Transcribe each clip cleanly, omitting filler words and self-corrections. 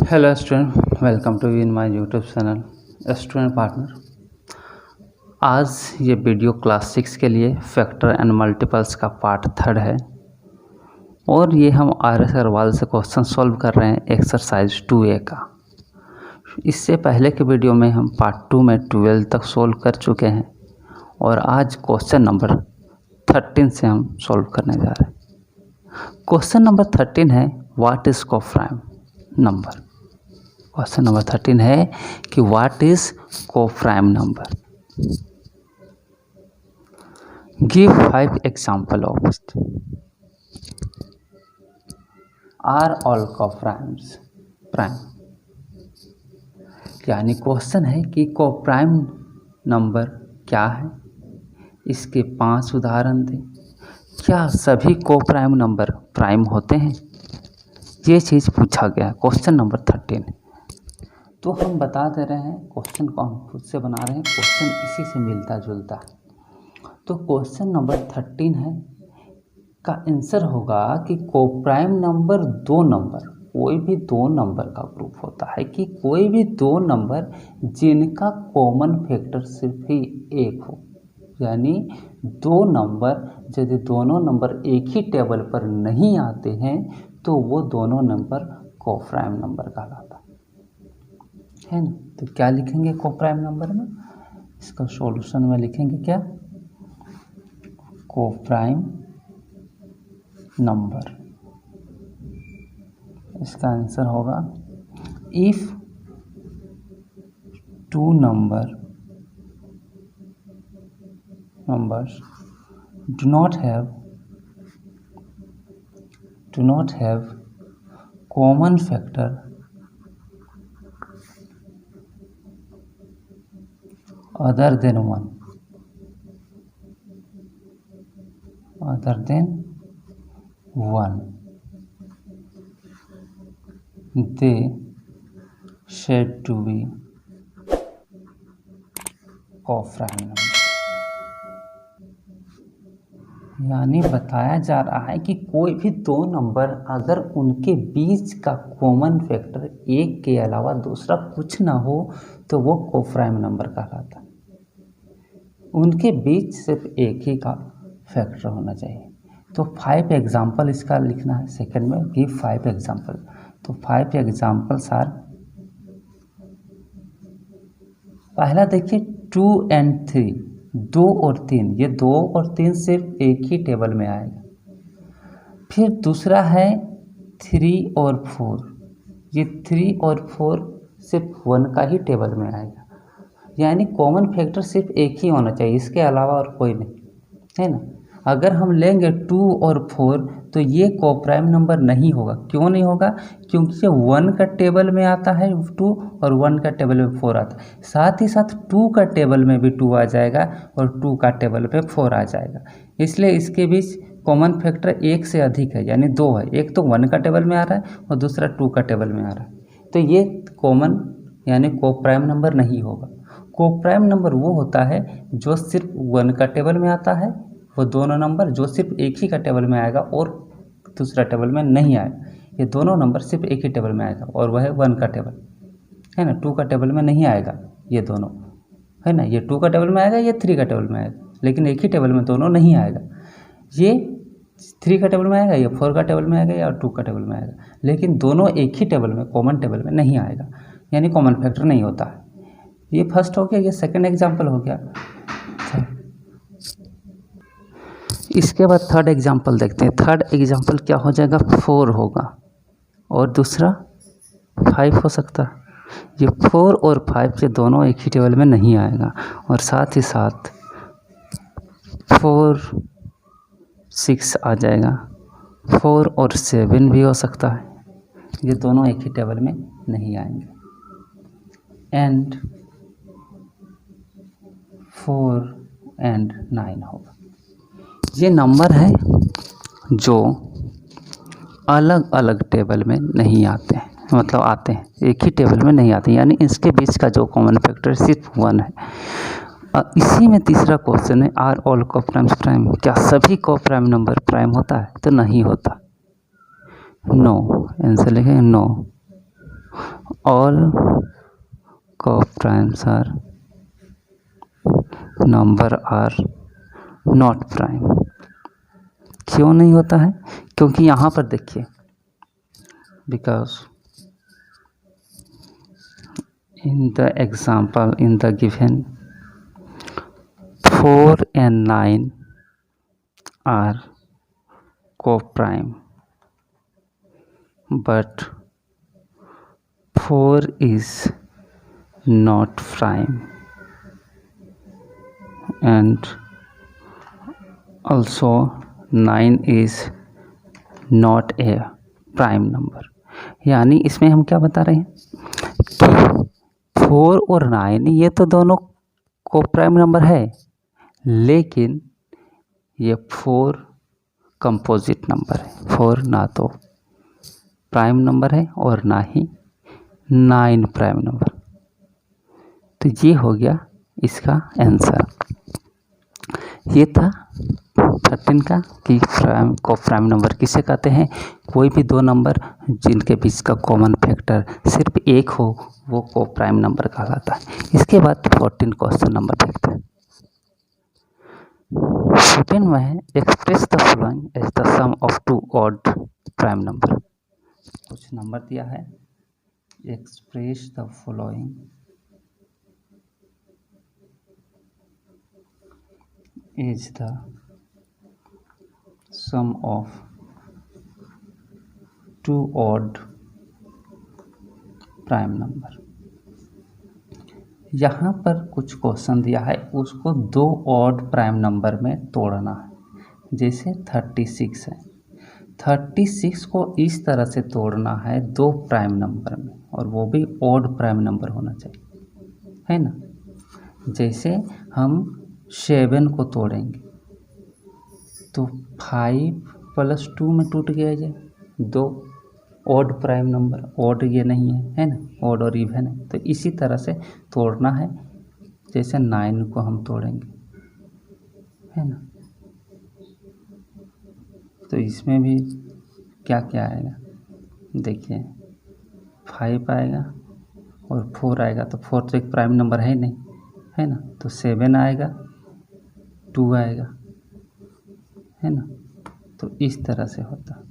Hello student, welcome to in my YouTube channel student partner. आज ये video class 6 के लिए फैक्टर एंड मल्टीपल्स का पार्ट 3 है और ये हम RS अग्रवाल से क्वेश्चन सॉल्व कर रहे हैं एक्सरसाइज 2A का। इससे पहले के वीडियो में हम पार्ट 2 में 12 तक सॉल्व कर चुके हैं और आज क्वेश्चन नंबर 13 से हम सॉल्व करने जा रहे हैं। क्वेश्चन नंबर 13 है what is coprime number. Question number 13 है कि what is coprime number. Give 5 example of are all coprimes prime. यानी क्वेश्चन है कि कोप्राइम नंबर क्या है, इसके 5 उदाहरण दें। क्या सभी कोप्राइम नंबर प्राइम होते हैं, ये चीज़ पूछा गया है। क्वेश्चन नंबर 13 तो हम बता दे रहे हैं, क्वेश्चन को हम खुद से बना रहे हैं, क्वेश्चन इसी से मिलता जुलता है। तो क्वेश्चन नंबर 13 है का आंसर होगा कि कोप्राइम नंबर दो नंबर, कोई भी दो नंबर का ग्रुप होता है कि कोई भी दो नंबर जिनका कॉमन फैक्टर सिर्फ ही एक हो। यानी दो नंबर यदि दोनों नंबर एक ही टेबल पर नहीं आते हैं तो वो दोनों नंबर कोप्राइम नंबर कहलाता है ना। तो क्या लिखेंगे कोप्राइम नंबर में, इसका सॉल्यूशन में लिखेंगे क्या, कोप्राइम नंबर। इसका आंसर होगा if two numbers do not have common factor other than 1 they said to be coprime number. यानी बताया जा रहा है कि कोई भी दो नंबर अगर उनके बीच का कॉमन फैक्टर एक के अलावा दूसरा कुछ ना हो तो वो कोप्राइम नंबर कहलाता है। उनके बीच सिर्फ एक ही का फैक्टर होना चाहिए। तो 5 एग्जाम्पल इसका लिखना है। सेकंड में गिव 5 एग्जाम्पल। तो 5 एग्जाम्पल्स आर, पहला देखिए 2 and 3, 2 और 3, ये 2 और 3 सिर्फ एक ही टेबल में आएगा। फिर दूसरा है 3 और 4, ये 3 और 4 सिर्फ 1 का ही टेबल में आएगा। यानी कॉमन फैक्टर सिर्फ एक ही होना चाहिए, इसके अलावा और कोई नहीं, है ना। अगर हम लेंगे 2 और 4 तो ये कोप्राइम नंबर नहीं होगा। क्यों नहीं होगा, क्योंकि ये 1 का टेबल में आता है 2 और 1 का टेबल में 4 आता है। साथ ही साथ 2 का टेबल में भी 2 आ जाएगा और 2 का टेबल पे 4 आ जाएगा। इसलिए इसके बीच कॉमन फैक्टर एक से अधिक है, यानी 2 है। एक तो 1 का टेबल में आ रहा है और दूसरा 2 का टेबल में आ रहा है। तो ये कॉमन यानी कोप्राइम नंबर नहीं होगा। कोप्राइम नंबर वो होता है जो सिर्फ 1 का टेबल में आता है, वो दोनों नंबर जो सिर्फ एक ही का टेबल में आएगा और दूसरा टेबल में नहीं आएगा। ये दोनों नंबर सिर्फ एक ही टेबल में आएगा और वह है 1 का टेबल, है ना। 2 का टेबल में नहीं आएगा ये दोनों, है ना। ये 2 का टेबल में आएगा, ये 3 का टेबल में आएगा, लेकिन एक ही टेबल में दोनों नहीं आएगा। ये 3 का टेबल में आएगा, ये 4 का टेबल में आएगा या 2 का टेबल में आएगा, लेकिन दोनों एक ही टेबल में कॉमन टेबल में नहीं आएगा, यानी कॉमन फैक्टर नहीं होता है। ये फर्स्ट हो गया, ये सेकेंड एग्जाम्पल हो गया। इसके बाद थर्ड एग्जाम्पल देखते हैं। थर्ड एग्जाम्पल क्या हो जाएगा, 4 होगा और दूसरा 5 हो सकता है। ये 4 और 5 से दोनों एक ही टेबल में नहीं आएगा और साथ ही साथ 4 6 आ जाएगा। 4 और 7 भी हो सकता है, ये दोनों एक ही टेबल में नहीं आएंगे। एंड 4 and 9 होगा। ये नंबर है जो अलग अलग टेबल में नहीं आते हैं, मतलब आते हैं एक ही टेबल में नहीं आते, यानी इसके बीच का जो कॉमन फैक्टर सिर्फ 1 है। इसी में तीसरा क्वेश्चन है आर ऑल कोप्राइम्स प्राइम। क्या सभी कोप्राइम नंबर प्राइम होता है, तो नहीं होता, नो। आंसर लिखेंगे no. All coprimes are number are not prime. क्यों नहीं होता है? क्योंकि यहाँ पर देखिए, because in the example in the given 4 and 9 are co-prime, but 4 is not prime and also 9 is not a prime number। यानी इसमें हम क्या बता रहे हैं कि 4 और 9 ये तो दोनों को प्राइम नंबर है, लेकिन ये 4 कंपोजिट नंबर है। 4 ना तो प्राइम नंबर है और ना ही 9 प्राइम नंबर। तो ये हो गया इसका आंसर। ये था 13 का कि को प्राइम नंबर किसे कहते हैं? कोई भी दो नंबर जिनके बीच का कॉमन फैक्टर सिर्फ एक हो वो को प्राइम नंबर कहलाता है। इसके बाद 14 क्वेश्चन नंबर देखते हैं। 14 में है express the following as the sum of two odd prime number. कुछ नंबर दिया है, express the following is the sum of two odd prime number। यहाँ पर कुछ क्वेश्चन दिया है, उसको दो ऑड प्राइम नंबर में तोड़ना है। जैसे 36 है, 36 को इस तरह से तोड़ना है दो प्राइम नंबर में, और वो भी ऑड प्राइम नंबर होना चाहिए, है ना। जैसे हम 7 को तोड़ेंगे तो 5 + 2 में टूट गया ये दो ऑड प्राइम नंबर। ऑड ये नहीं है ना, ऑड और इवन है। तो इसी तरह से तोड़ना है। जैसे 9 को हम तोड़ेंगे, है ना, तो इसमें भी क्या क्या आएगा देखिए, 5 आएगा और 4 आएगा। तो 4 तो एक प्राइम नंबर है नहीं, है ना। तो 7 आएगा, 2 आएगा, है ना। तो इस तरह से होता।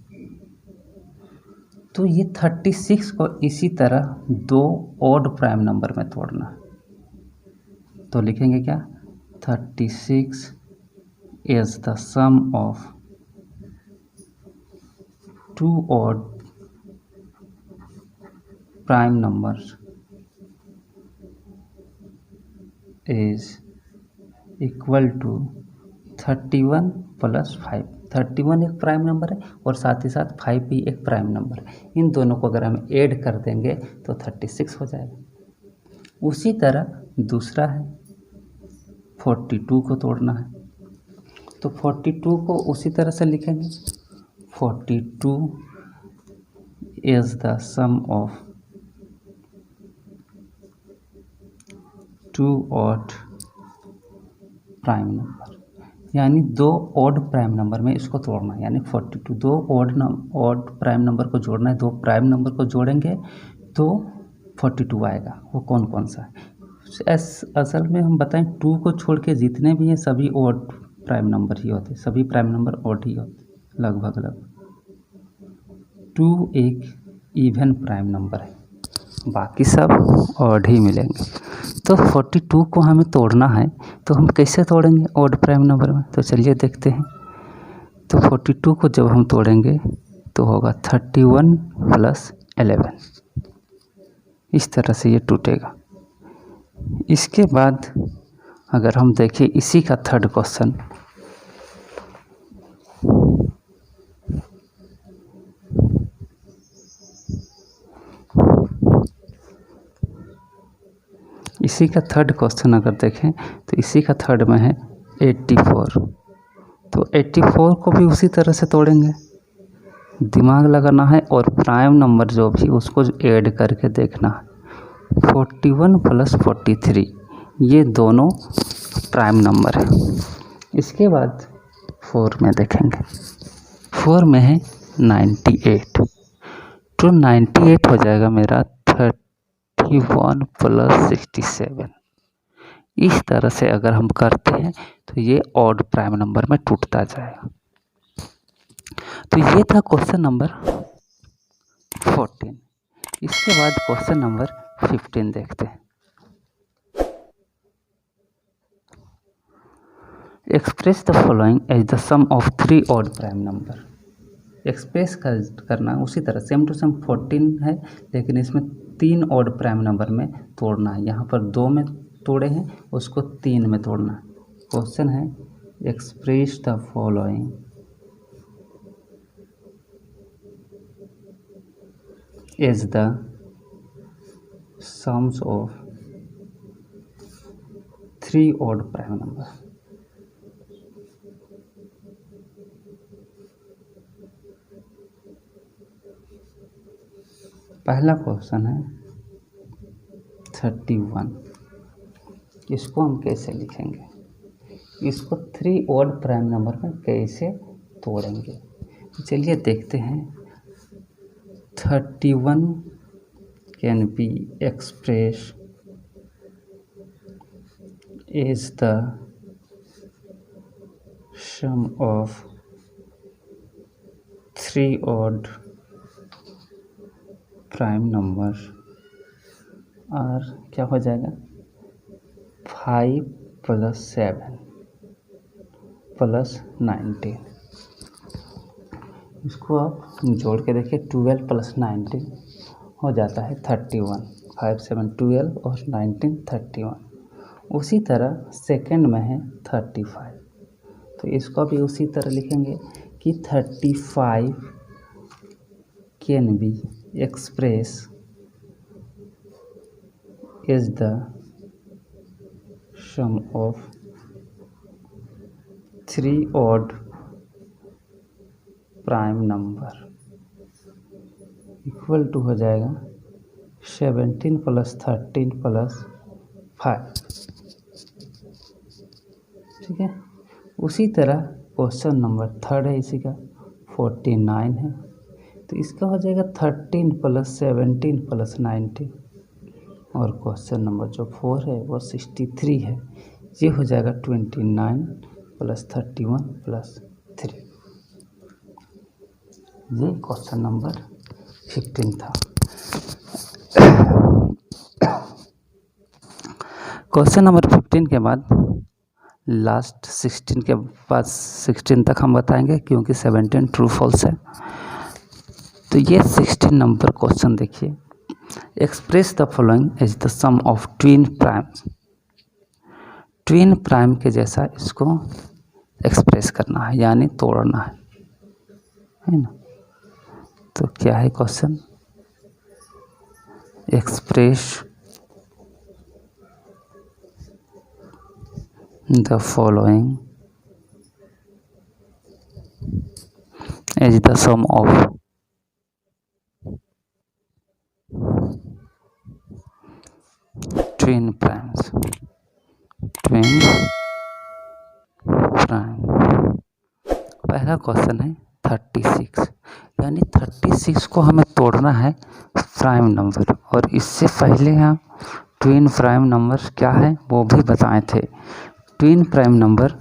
तो ये 36 को इसी तरह दो ऑड प्राइम नंबर में तोड़ना है। तो लिखेंगे क्या, 36 is the sum of two odd prime numbers is equal to 31 + 5। 31 एक प्राइम नंबर है और साथ ही साथ 5 भी एक प्राइम नंबर है। इन दोनों को अगर हम ऐड कर देंगे तो 36 हो जाएगा। उसी तरह दूसरा है 42 को तोड़ना है। तो 42 को उसी तरह से लिखेंगे, 42 is the sum of two odd prime number. यानी दो ऑड प्राइम नंबर में इसको तोड़ना है। यानी 42 दो ऑड प्राइम नंबर को जोड़ना है। दो प्राइम नंबर को जोड़ेंगे तो 42 आएगा। वो कौन कौन सा है? असल में हम बताएं, 2 को छोड़ के जितने भी हैं सभी ऑड प्राइम नंबर ही होते, सभी प्राइम नंबर ऑड ही होते लगभग। 2 एक इवन प्राइम नंबर है, बाकी सब ऑड ही मिलेंगे। तो 42 को हमें तोड़ना है, तो हम कैसे तोड़ेंगे ऑड प्राइम नंबर में? तो चलिए देखते हैं। तो 42 को जब हम तोड़ेंगे तो होगा 31 + 11। इस तरह से ये टूटेगा। इसके बाद अगर हम देखें इसी का थर्ड क्वेश्चन, इसी का थर्ड क्वेश्चन अगर देखें तो इसी का थर्ड में है 84। तो 84 को भी उसी तरह से तोड़ेंगे, दिमाग लगाना है और प्राइम नंबर जो भी उसको ऐड करके देखना है। 41 + 43 ये दोनों प्राइम नंबर है। इसके बाद 4 में देखेंगे, 4 में है 98। तो 98 हो जाएगा मेरा 41 प्लस 67। इस तरह से अगर हम करते हैं तो ये ऑड प्राइम नंबर में टूटता जाएगा। तो ये था क्वेश्चन नंबर 14। इसके बाद क्वेश्चन नंबर 15 देखते हैं। Express the following as the sum of 3 odd prime number. Express करना उसी तरह सेम टू सेम 14 है, लेकिन इसमें 3 ऑड प्राइम नंबर में तोड़ना है। यहाँ पर 2 में तोड़े हैं, उसको 3 में तोड़ना है। क्वेश्चन है express the following as the sums of 3 odd prime number. पहला क्वेश्चन है 31। इसको हम कैसे लिखेंगे, इसको 3 ऑड प्राइम नंबर में कैसे तोड़ेंगे, तो चलिए देखते हैं। 31 can be express as the sum of 3 odd prime number, और क्या हो जाएगा 5 प्लस 7 प्लस 19। इसको आप जोड़ के देखिए, 12 प्लस 19 हो जाता है 31। 5 7 12 और 19 31। उसी तरह सेकंड में है 35, तो इसको भी उसी तरह लिखेंगे कि 35 can be express is the sum of 3 odd prime number equal to हो जाएगा 17 प्लस 13 प्लस 5। ठीक है। उसी तरह क्वेश्चन नंबर 3 है, इसी का 49 है, तो इसका हो जाएगा 13 प्लस 17 प्लस 19। और क्वेश्चन नंबर जो 4 है वो 63 है, ये हो जाएगा 29 प्लस 31 प्लस 3। ये क्वेश्चन नंबर 15 था। क्वेश्चन नंबर 15 के बाद लास्ट 16 के बाद 16 तक हम बताएंगे, क्योंकि 17 ट्रू फॉल्स है। तो ये 16 नंबर क्वेश्चन देखिए। Express the following as the sum of twin prime. Twin prime के जैसा इसको एक्सप्रेस करना है, यानी तोड़ना है ना। तो क्या है question, express the following as the sum of twin primes. Twin prime. पहला क्वेश्चन है 36, यानी 36 को हमें तोड़ना है प्राइम नंबर, और इससे पहले हम ट्विन प्राइम नंबर क्या है वो भी बताए थे। ट्विन प्राइम नंबर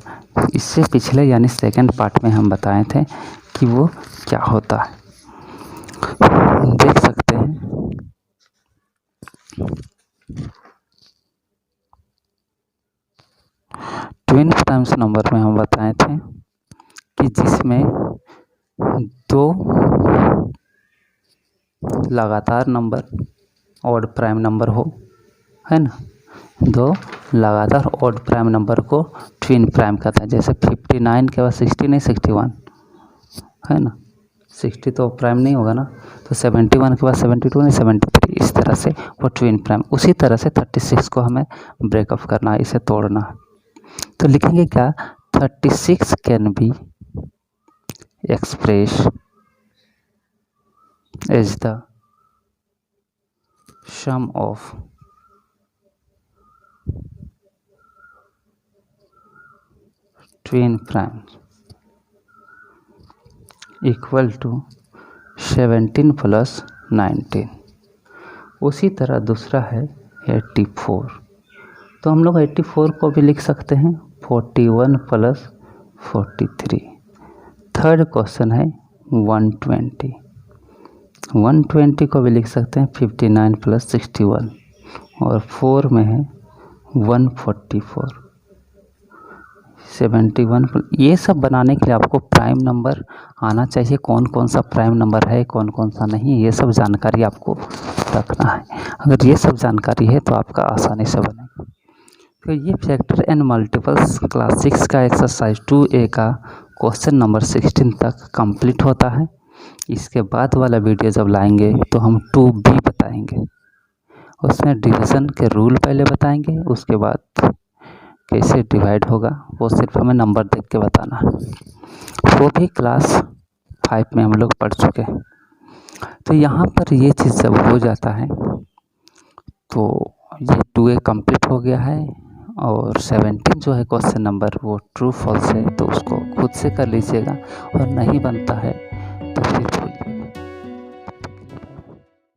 इससे पिछले यानी सेकंड पार्ट में हम बताए थे कि वो क्या होता है, देख सकते हैं। ट्विन प्राइम्स नंबर में हम बताए थे कि जिसमें 2 लगातार नंबर ऑड प्राइम नंबर हो, है ना। 2 लगातार ऑड प्राइम नंबर को ट्विन प्राइम कहता है। जैसे 59 के बाद 60 नहीं 61, है ना। 60 तो प्राइम नहीं होगा ना, तो 71 के बाद 72 नहीं 73, इस तरह से वो ट्विन प्राइम। उसी तरह से 36 को हमें ब्रेकअप करना है, इसे तोड़ना है। तो लिखेंगे क्या, 36 can be express as the sum of twin prime equal to 17 plus 19। उसी तरह दूसरा है 84, तो हम लोग 84 को भी लिख सकते हैं 41 + 43। थर्ड क्वेश्चन है 120, 120 को भी लिख सकते हैं 59 + 61, और 4 में है 144, 71। ये सब बनाने के लिए आपको प्राइम नंबर आना चाहिए, कौन कौन सा प्राइम नंबर है, कौन कौन सा नहीं, ये सब जानकारी आपको रखना है। अगर ये सब जानकारी है तो आपका आसानी से बनेगा। तो ये फैक्टर एंड मल्टीपल्स क्लास 6 का एक्सरसाइज 2A का क्वेश्चन नंबर 16 तक कंप्लीट होता है। इसके बाद वाला वीडियो जब लाएंगे तो हम 2B बताएंगे, उसमें डिवीज़न के रूल पहले बताएंगे, उसके बाद कैसे डिवाइड होगा वो सिर्फ हमें नंबर देख के बताना है। वो भी क्लास 5 में हम लोग पढ़ चुके हैं। तो यहाँ पर ये चीज़ जब हो जाता है तो ये 2A कंप्लीट हो गया है, और 17 जो है क्वेश्चन नंबर वो ट्रू फॉल्स है, तो उसको खुद से कर लीजिएगा, और नहीं बनता है तो फिर